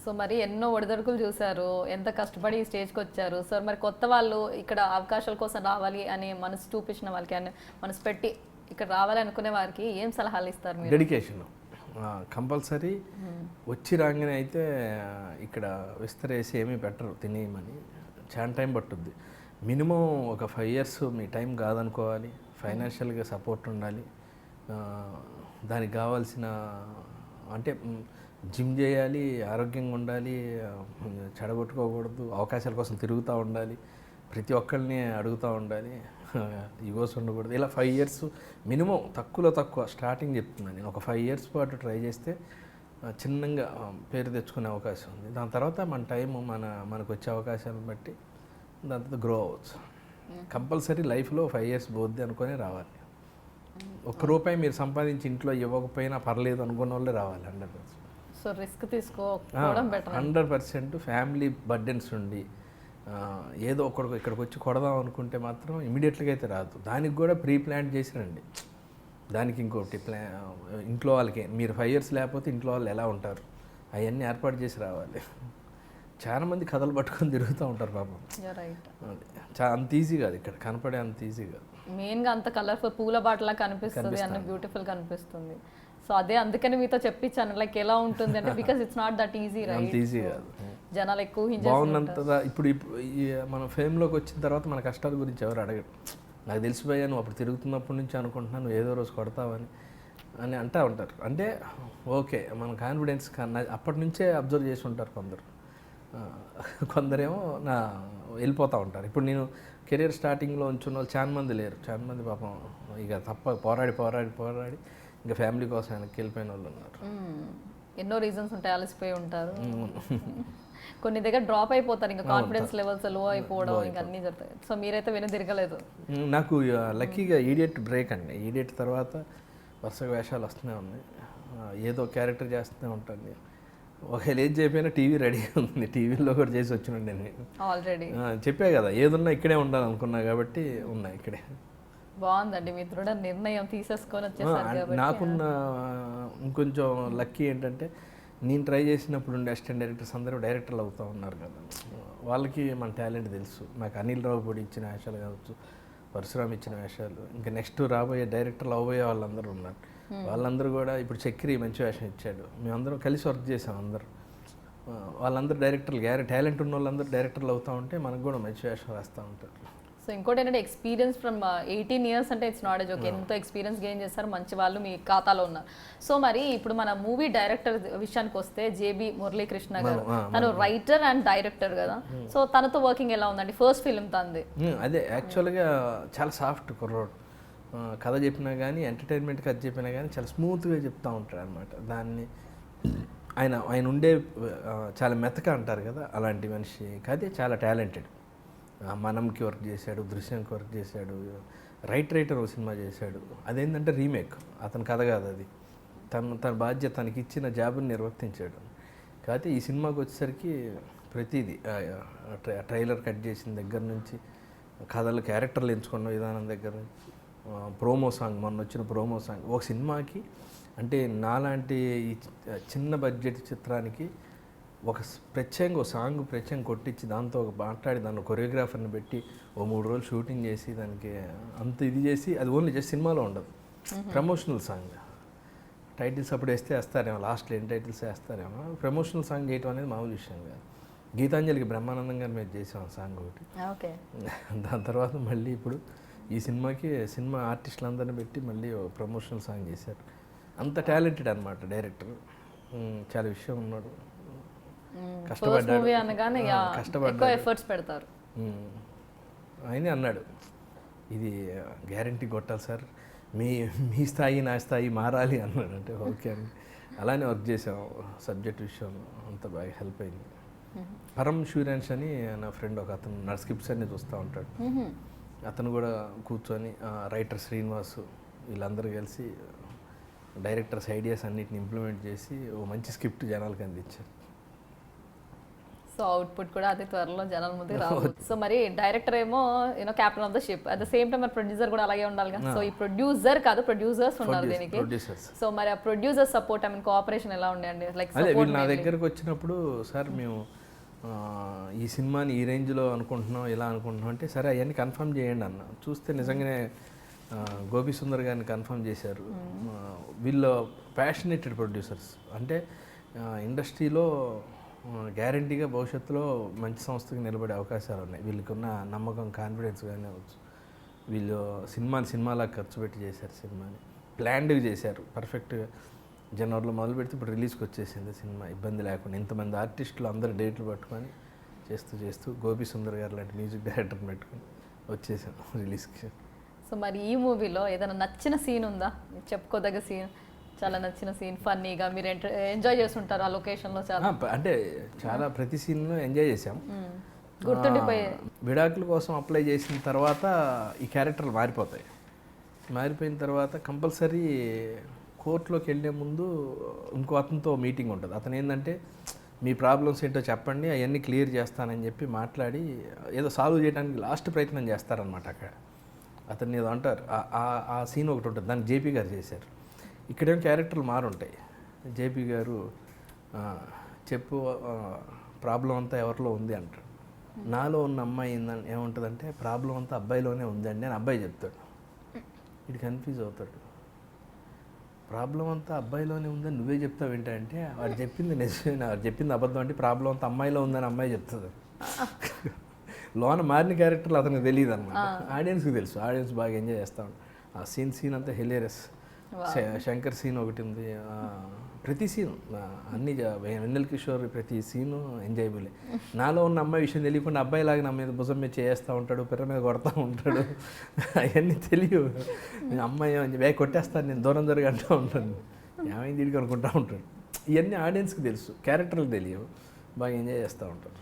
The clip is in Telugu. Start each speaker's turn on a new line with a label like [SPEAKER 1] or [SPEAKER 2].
[SPEAKER 1] సో మరి ఎన్నో ఒడిదొడుకులు చూసారు, ఎంత కష్టపడి ఈ స్టేజ్కి వచ్చారు. సో మరి కొత్త వాళ్ళు ఇక్కడ అవకాశాల కోసం రావాలి అనే మనసు చూపించిన వాళ్ళకి అని మనసు పెట్టి ఇక్కడ రావాలి అనుకునే వారికి ఏం సలహాలు ఇస్తారు మీరు?
[SPEAKER 2] Dedication compulsory. వచ్చి రాగానే అయితే ఇక్కడ విస్తరేసి ఏమీ పెట్టరు తినేయమని, చాలా టైం పట్టుద్ది. మినిమం ఒక 5 years మీ టైం కాదనుకోవాలి. ఫైనాన్షియల్గా సపోర్ట్ ఉండాలి. దానికి కావాల్సిన అంటే జిమ్ చేయాలి, ఆరోగ్యంగా ఉండాలి, చెడగొట్టుకోకూడదు, అవకాశాల కోసం తిరుగుతూ ఉండాలి, ప్రతి ఒక్కరిని అడుగుతూ ఉండాలి, ఈగోస్ ఉండకూడదు. ఇలా 5 years మినిమం, తక్కువ స్టార్టింగ్ చెప్తున్నాను నేను. ఒక 5 years పాటు ట్రై చేస్తే చిన్నగా పేరు తెచ్చుకునే అవకాశం ఉంది. దాని తర్వాత మన టైం మనకు వచ్చే అవకాశాలను బట్టి దాని తర్వాత గ్రో అవ్వచ్చు. కంపల్సరీ లైఫ్లో 5 years పోద్ది అనుకొని రావాలి. ఒక్క రూపాయి మీరు సంపాదించి ఇంట్లో ఇవ్వకపోయినా పర్లేదు అనుకున్న వాళ్ళే రావాలి 100%.
[SPEAKER 1] సో రిస్క్ తీసుకోవడం బెటర్.
[SPEAKER 2] 100% ఫ్యామిలీ బర్డెన్స్ ఉండి ఏదో ఇక్కడికి వచ్చి కొడదాం అనుకుంటే మాత్రం ఇమీడియట్గా అయితే రాదు. దానికి కూడా ప్రీ ప్లాన్ చేసి రండి. దానికి ఇంకోటి ఇంట్లో వాళ్ళకి మీరు 5 years లేకపోతే ఇంట్లో వాళ్ళు ఎలా ఉంటారు అవన్నీ ఏర్పాటు చేసి రావాలి. చాలామంది కథలు పట్టుకొని తిరుగుతూ ఉంటారు పాపం. అంత ఈజీ కాదు, ఇక్కడ కనపడే అంత ఈజీ కాదు.
[SPEAKER 1] మెయిన్గా అంత కలర్ఫుల్ పూల బాటలా కనిపిస్తుంది, అన్న బ్యూటిఫుల్ కనిపిస్తుంది. సో అదే అందుకని మీతో చెప్పించాను లైక్ ఎలా ఉంటుంది అంటే, because it's not that easy, right?
[SPEAKER 2] Easy కాదు.
[SPEAKER 1] జనాలు ఎక్కువ
[SPEAKER 2] బాగున్నంతగా ఇప్పుడు మనం ఫేమ్లోకి వచ్చిన తర్వాత మన కష్టాల గురించి ఎవరు అడగరు. నాకు తెలిసిపోయా, నువ్వు అప్పుడు తిరుగుతున్నప్పటి నుంచి అనుకుంటున్నాను ఏదో రోజు కొడతావని అని అంటూ ఉంటారు. అంటే ఓకే, మన కాన్ఫిడెన్స్ అప్పటి నుంచే అబ్జర్వ్ చేసి ఉంటారు కొందరేమో వెళ్ళిపోతూ ఉంటారు. ఇప్పుడు నేను కెరీర్ స్టార్టింగ్లో ఉంచున్న వాళ్ళు చాలా మంది లేరు. చాలా మంది పాపం ఇక పోరాడి ఇంకా ఫ్యామిలీ కోసం వెనక్కి వెళ్ళిపోయిన వాళ్ళు ఉన్నారు.
[SPEAKER 1] ఎన్నో రీజన్స్ ఉంటాయి, అలసిపోయి ఉంటారు. కొన్ని దగ్గర డ్రాప్ అయిపోతారు, ఇంకా కాన్ఫిడెన్స్ లెవెల్స్ లో అయిపోవడం, ఇంకా అన్నీ జరుగుతాయి. సో మీరైతే తిరగలేదు.
[SPEAKER 2] నాకు లక్కీగా ఈడియట్ బ్రేక్ అండి. ఈడియట్ తర్వాత వరుసగా వేషాలు వస్తూనే ఉన్నాయి, ఏదో క్యారెక్టర్ చేస్తూనే ఉంటాను. ఒకవేళ ఏది చెప్పినా టీవీ రెడీ ఉంది, టీవీలో కూడా చేసి వచ్చినండి నేను
[SPEAKER 1] ఆల్రెడీ.
[SPEAKER 2] చెప్పా కదా, ఏదున్నా ఇక్కడే ఉండాలనుకున్నా కాబట్టి ఉన్నా ఇక్కడే.
[SPEAKER 1] బాగుందండి, మీ దృఢ నిర్ణయం తీసేసుకొని వచ్చేసారు.
[SPEAKER 2] నాకున్న ఇంకొంచెం లక్కీ ఏంటంటే, నేను ట్రై చేసినప్పుడు ఉండే అసిస్టెంట్ డైరెక్టర్స్ అందరూ డైరెక్టర్లు అవుతూ ఉన్నారు కదా, వాళ్ళకి మన టాలెంట్ తెలుసు. నాకు అనిల్ రావుపూడి ఇచ్చిన వేషాలు కావచ్చు, పరశురామ్ ఇచ్చిన వేషాలు, ఇంకా నెక్స్ట్ రాబోయే డైరెక్టర్లు అవబోయే వాళ్ళందరూ ఉన్నారు. వాళ్ళందరూ కూడా ఇప్పుడు చక్రి మంచి వేషం ఇచ్చాడు, మేమందరం కలిసి వర్క్ చేసాం అందరూ. వాళ్ళందరూ డైరెక్టర్లు, టాలెంట్ ఉన్న వాళ్ళందరూ డైరెక్టర్లు అవుతూ ఉంటే మనకు కూడా మంచి వేషం వేస్తూ ఉంటారు.
[SPEAKER 1] సో ఇంకోటి ఏంటంటే, ఎక్స్పీరియన్స్ ఫ్రమ్ 18 years అంటే ఇట్స్ నాట్ ఎ జోక్. ఎంతో ఎక్స్పీరియన్స్ గెయిన్ చేస్తారు, మంచి వాళ్ళు మీ ఖాతాలో ఉన్నారు. సో మరి ఇప్పుడు మన మూవీ డైరెక్టర్ విషయానికి వస్తే, జేబీ మురళీకృష్ణ గారు, తను రైటర్ అండ్ డైరెక్టర్ కదా. సో తనతో వర్కింగ్ ఎలా ఉందండి? ఫస్ట్ ఫిల్మ్ తంది.
[SPEAKER 2] అదే యాక్చువల్గా చాలా సాఫ్ట్ కుర్రోడు. కథ చెప్పినా కానీ, ఎంటర్టైన్మెంట్ కథ చెప్పినా కానీ చాలా స్మూత్గా చెప్తూ ఉంటాడు అనమాట. దాన్ని ఆయన ఉండే చాలా మెతక అంటారు కదా, అలాంటి మనిషి కాదే. చాలా టాలెంటెడ్. మనంకి వర్క్ చేశాడు, దృశ్యంకి వర్క్ చేశాడు, రైటర్ ఒక సినిమా చేశాడు. అదేంటంటే రీమేక్, అతని కథ కాదు అది. తన బాధ్యత, తనకి ఇచ్చిన జాబుని నిర్వర్తించాడు. కాకపోతే ఈ సినిమాకి వచ్చేసరికి ప్రతిదీ, ట్రైలర్ కట్ చేసిన దగ్గర నుంచి, కథలు క్యారెక్టర్లు ఎంచుకున్న విధానం దగ్గర నుంచి, ప్రోమో సాంగ్, మొన్న వచ్చిన ప్రోమో సాంగ్, ఒక సినిమాకి అంటే నాలాంటి ఈ చిన్న బడ్జెట్ చిత్రానికి ఒక ప్రత్యేకంగా ఒక సాంగ్ ప్రత్యేకంగా కొట్టించి, దాంతో ఒక మాట్లాడి, దానిలో కొరియోగ్రాఫర్ని పెట్టి ఓ 3 రోజులు షూటింగ్ చేసి, దానికి అంత ఇది చేసి, అది ఓన్లీ జస్ట్ సినిమాలో ఉండదు, ప్రమోషనల్ సాంగ్. టైటిల్స్ అప్పుడు వేస్తారేమో, లాస్ట్లో ఏం టైటిల్స్ వేస్తారేమో. ప్రమోషనల్ సాంగ్ చేయటం అనేది మామూలు విషయం కాదు. గీతాంజలికి బ్రహ్మానందం గారు మేము చేసాం సాంగ్ ఒకటి. దాని తర్వాత మళ్ళీ ఇప్పుడు ఈ సినిమా ఆర్టిస్టులందరినీ పెట్టి మళ్ళీ ప్రమోషనల్ సాంగ్ చేశారు. అంత టాలెంటెడ్ అనమాట డైరెక్టర్. చాలా విషయం ఉన్నాడు, కష్టపడ్డాడు. ఆయనే అన్నాడు, ఇది గ్యారంటీ కొట్టాలి సార్, మీ స్థాయి నా స్థాయి మారాలి అన్నాడు. అంటే ఓకే అని అలానే వర్క్ చేసాం. సబ్జెక్ట్ విషయం అంత బాగా హెల్ప్ అయింది. పరం షూరెన్స్ అని నా ఫ్రెండ్ ఒక అతను, నా స్క్రిప్ట్స్ అన్ని చూస్తూ ఉంటాడు. అతను కూడా కూర్చొని రైటర్ శ్రీనివాసు వీళ్ళందరూ కలిసి డైరెక్టర్స్ ఐడియాస్ అన్నిటిని ఇంప్లిమెంట్ చేసి ఓ మంచి స్క్రిప్ట్ జనాలకు అందించారు.
[SPEAKER 1] సో అవుట్పుట్ కూడా అతి త్వరలో జనాల ముందుకు రావు. సో మరి డైరెక్టర్ ఏమో captain of the ship, at the same time మరి ప్రొడ్యూసర్ కూడా అలాగే ఉండాలి కదా. సో ఈ ప్రొడ్యూసర్ కాదు, ప్రొడ్యూసర్స్ ఉన్నారు దీనికి. సో మరి ఆ producer support, I mean cooperation ఎలా ఉండేయండి? లైక్
[SPEAKER 2] అదే వీళ్ళు నా దగ్గరకు వచ్చినప్పుడు, సార్ మేము ఈ సినిమాని ఈ రేంజ్లో అనుకుంటున్నాం, ఇలా అనుకుంటున్నాం అంటే, సరే అవన్నీ కన్ఫర్మ్ చేయండి అన్న. చూస్తే నిజంగానే గోపి సుందర్ గారిని కన్ఫర్మ్ చేశారు. వీళ్ళు ప్యాషనేటెడ్ ప్రొడ్యూసర్స్, అంటే ఇండస్ట్రీలో గ్యారంటీగా భవిష్యత్తులో మంచి సంస్థకి నిలబడే అవకాశాలు ఉన్నాయి. వీళ్ళకి ఉన్న నమ్మకం, కాన్ఫిడెన్స్ కానీ అవచ్చు. వీళ్ళు సినిమాలా ఖర్చు పెట్టి చేశారు. సినిమాని ప్లాన్డ్గా చేశారు పర్ఫెక్ట్గా. జనవరిలో మొదలు పెడితే ఇప్పుడు రిలీజ్కి వచ్చేసింది సినిమా ఇబ్బంది లేకుండా. ఇంతమంది ఆర్టిస్టులు అందరు డేట్లు పట్టుకొని చేస్తూ గోపి సుందర్ గారు లాంటి మ్యూజిక్ డైరెక్టర్ని పెట్టుకొని వచ్చేసాం రిలీజ్కి.
[SPEAKER 1] సో మరి ఈ మూవీలో ఏదైనా నచ్చిన సీన్ ఉందా, చెప్పుకోదగ్గ సీన్, చాలా నచ్చిన సీన్, ఫన్నీగా మీరు ఎంజాయ్ చేస్తుంటారు ఆ లొకేషన్లో? చాలా
[SPEAKER 2] అంటే చాలా ప్రతి సీన్లో ఎంజాయ్ చేసాం.
[SPEAKER 1] గుర్తుండిపోయే
[SPEAKER 2] విడాకుల కోసం అప్లై చేసిన తర్వాత ఈ క్యారెక్టర్లు మారిపోయిన తర్వాత కంపల్సరీ కోర్టులోకి వెళ్ళే ముందు ఇంకో అతనితో మీటింగ్ ఉంటుంది. అతను ఏంటంటే, మీ ప్రాబ్లమ్స్ ఏంటో చెప్పండి, అవన్నీ క్లియర్ చేస్తానని చెప్పి మాట్లాడి ఏదో సాల్వ్ చేయడానికి లాస్ట్ ప్రయత్నం చేస్తారనమాట. అక్కడ అతన్ని ఏదో అంటారు, ఆ సీన్ ఒకటి ఉంటుంది, దాన్ని జేపీ గారు చేశారు. ఇక్కడేం క్యారెక్టర్లు మారుంటాయి. జేపీ గారు చెప్పు, ప్రాబ్లం అంతా ఎవరిలో ఉంది అంటారు. నాలో ఉన్న అమ్మాయి ఏముంటుందంటే, ప్రాబ్లం అంతా అబ్బాయిలోనే ఉందండి అని అబ్బాయి చెప్తాడు. ఇది కన్ఫ్యూజ్ అవుతాడు. ప్రాబ్లం అంతా అబ్బాయిలోనే ఉందని నువ్వే చెప్తావు ఏంటంటే, వాడు చెప్పింది నిజమే, వాడు చెప్పింది అబద్ధం అంటే ప్రాబ్లం అంతా అమ్మాయిలో ఉందని అమ్మాయి చెప్తుంది. లోన మారిన క్యారెక్టర్లు అతనికి తెలియదు అనమాట. ఆడియన్స్కి తెలుసు, ఆడియన్స్ బాగా ఎంజాయ్ చేస్తూ ఉంటారు. ఆ సీన్ అంతా హిలేరియస్. శంకర్ సీన్ ఒకటి ఉంది. ప్రతి సీను అన్ని వెన్నెల కిషోర్ ప్రతి సీను ఎంజాయబులే. నాలో ఉన్న అమ్మాయి విషయం తెలియకుండా అబ్బాయిలాగా నా మీద భుజం మీద చేస్తూ ఉంటాడు, పిర్ర మీద కొడతా ఉంటాడు. అవన్నీ తెలియదు. నేను అమ్మాయి కొట్టేస్తాను, నేను దూరం జరగంటూ ఉంటాను, ఏమైంది దీనికి అనుకుంటూ ఉంటాడు. ఇవన్నీ ఆడియన్స్కి తెలుసు, క్యారెక్టర్లు తెలియవు, బాగా ఎంజాయ్ చేస్తూ ఉంటారు.